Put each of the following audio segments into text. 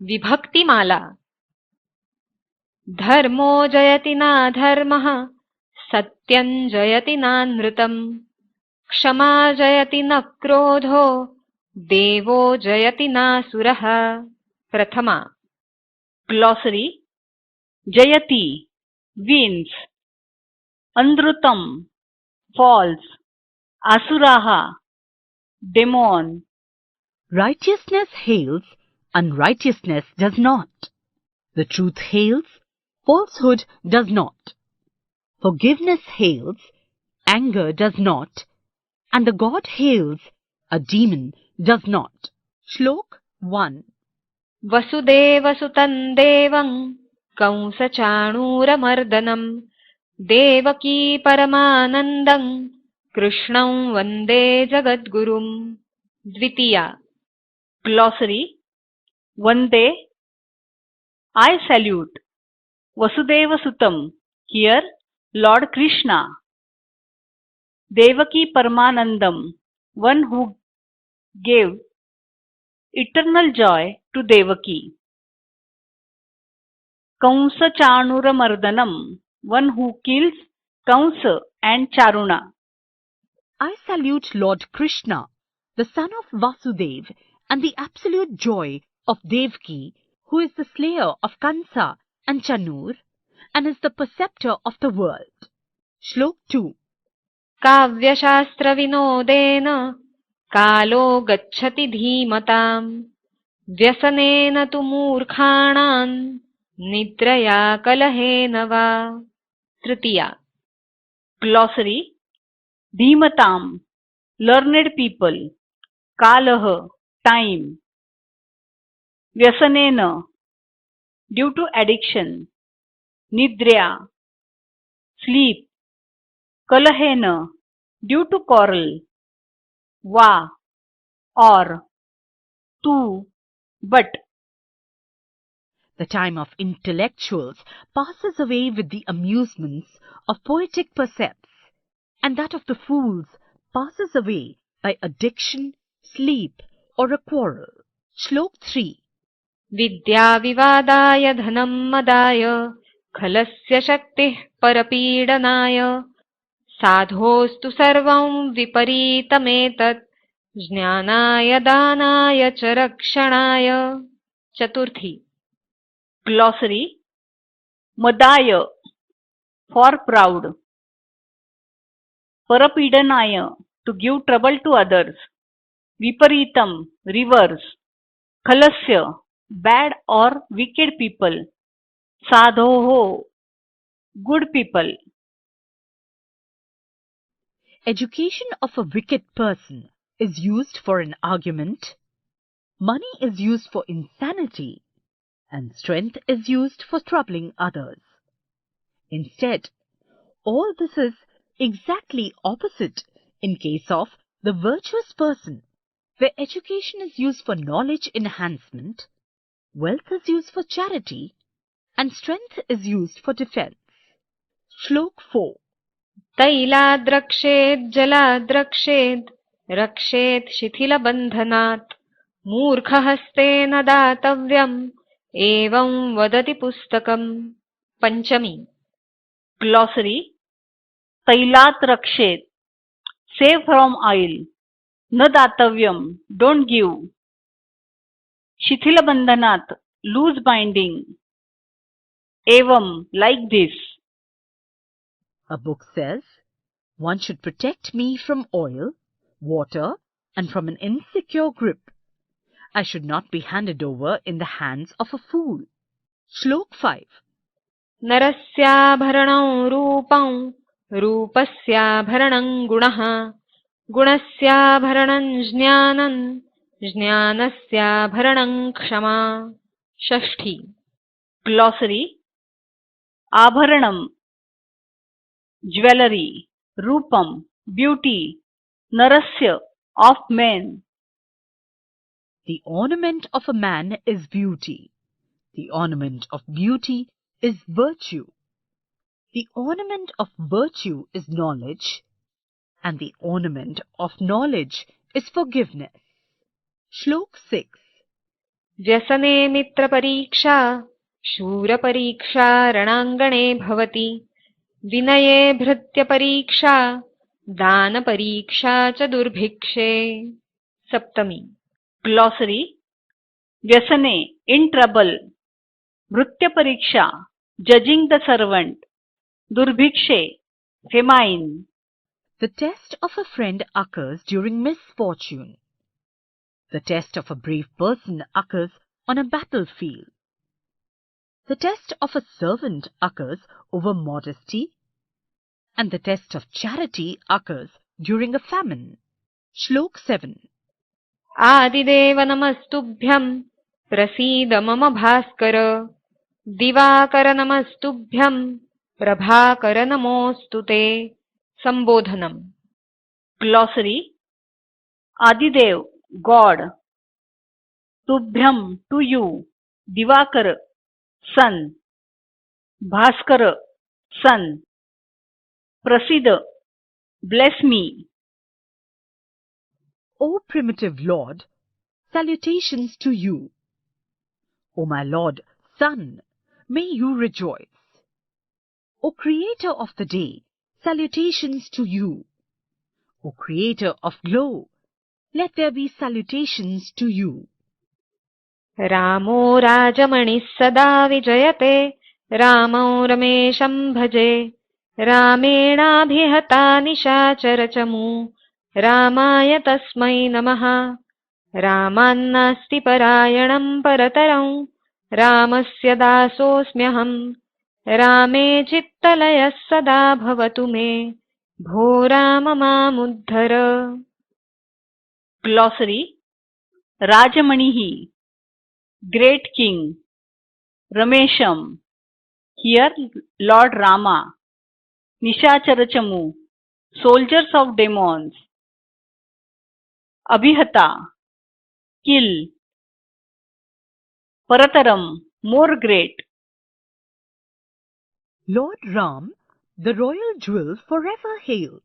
विभक्तिमाला धर्मो जयति नाधर्मः सत्यं जयति नानृतम् क्षमा जयति न क्रोधो देवो जयति नासुरः प्रथमा Glossary. Jayati wins, Andrutam false, Asuraha demon. Righteousness hails, unrighteousness does not. The truth hails, falsehood does not. Forgiveness hails, anger does not. And the God hails, a demon does not. Shlok 1. वसुदेवसुतं देवं कंसचाणूरमर्दनं देवकी परमानन्दं कृष्णं वन्दे जगद्गुरुं द्वितीया Glossary. Vande, I salute. Vasudeva Sutam, here Lord Krishna. Devaki Paramanandam, one who gave eternal joy to Devaki. Kamsa Chanuramardanam, one who kills Kamsa and Charuna. I salute Lord Krishna, the son of Vasudev and the absolute joy of Devaki, who is the slayer of Kansa and Chanur and is the preceptor of the world. Shlok 2. काव्यशास्त्रविनोदेन कालो गच्छति धीमताम् व्यसनेन तु मूर्खाणां निद्रया कलहेन वा तृतीया Glossary. Dhimatam, learned people. Kalah, time. Vyasanena, due to addiction. Nidrya, sleep. Kalahena, due to quarrel. Va, or. Tu, but. The time of intellectuals passes away with the amusements of poetic percepts, and that of the fools passes away by addiction, sleep, or a quarrel. Shlok 3. विद्या विवादाय धनं मदाय खलस्य शक्तिः परपीडनाय साधोस्तु सर्वं विपरीतमेतत् ज्ञानाय दानाय च रक्षणाय चतुर्थी Glossary. Madaya, for proud. Parapidanaya, to give trouble to others. Viparitam, reverse. Khalasya, bad or wicked people. Sadhoho, good people. Education of a wicked person is used for an argument, money is used for insanity, and strength is used for troubling others. Instead, all this is exactly opposite in case of the virtuous person, where education is used for knowledge enhancement, wealth is used for charity, and strength is used for defense. Shlok 4. तैलाद्रक्षेज्जलाद्रक्षेद् रक्षेत् शिथिलबन्धनात् मूर्खहस्तेन दातव्यम् एवं वदति पुस्तकम् पंचमी Glossary. Tailat rakshet, save from oil. Na datavyam, don't give. Shithila bandhanat, loose binding. Evam, like this. A book says, one should protect me from oil, water, and from an insecure grip. I should not be handed over in the hands of a fool. Shlok 5. नरस्याभरणं रूपं रूपस्याभरणं गुणः गुणस्याभरणं ज्ञानं ज्ञानस्याभरणं क्षमा षष्ठी Glossary. Abharanam, jewelry. Rupam, beauty. Narasya, of men. The ornament of a man is beauty. The ornament of beauty is virtue. The ornament of virtue is knowledge. And the ornament of knowledge is forgiveness. Shlok 6. व्यसने मित्रपरीक्षा शूरपरीक्षा रणाङ्गणे भवति विनये भृत्यपरीक्षा दानपरीक्षा च दुर्भिक्षे सप्तमी Glossary. Vyasane, in trouble. Bhrutya Pariksha, judging the servant. Durbhikshe, famine. The test of a friend occurs during misfortune. The test of a brave person occurs on a battlefield. The test of a servant occurs over modesty, and the test of charity occurs during a famine. Shlok 7. आदिदेव नमस्तुभ्यं प्रसीद मम भास्कर दिवाकर नमस्तुभ्यं प्रभाकर नमोऽस्तु ते संबोधनम् Glossary. Adidev, God. Tubhyam, to you. Divakar, sun. Bhaskar, sun. Prasida, bless me. O primitive Lord, salutations to you. O my Lord, Sun, may you rejoice. O Creator of the day, salutations to you. O Creator of glow, let there be salutations to you. रामो राजमणिः सदा विजयते रामो रमेशं भजे रामेणाभिहता निशाचरचमू रामाय तस्मै नमः रामान्नास्ति परायणं परतरं रामस्य दासोऽस्म्यहम् रामे चित्तलयः सदा भवतु मे भो Ram मामुद्धर Glossary. Rajamanihi, great king. Ramesham, here Lord Rama. Nishacharachamu, soldiers of demons. Abhihata, kill. Parataram, more great. Lord Ram, the royal jewel forever hails.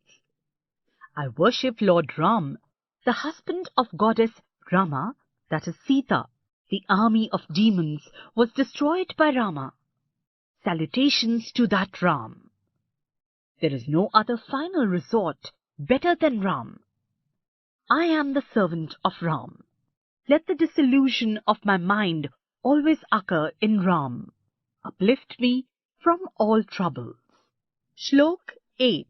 I worship Lord Ram, the husband of goddess Rama, that is Sita. The army of demons was destroyed by Rama. Salutations to that Ram. There is no other final resort better than Ram. I am the servant of Ram. Let the dissolution of my mind always occur in Ram. Uplift me from all troubles. Shlok 8.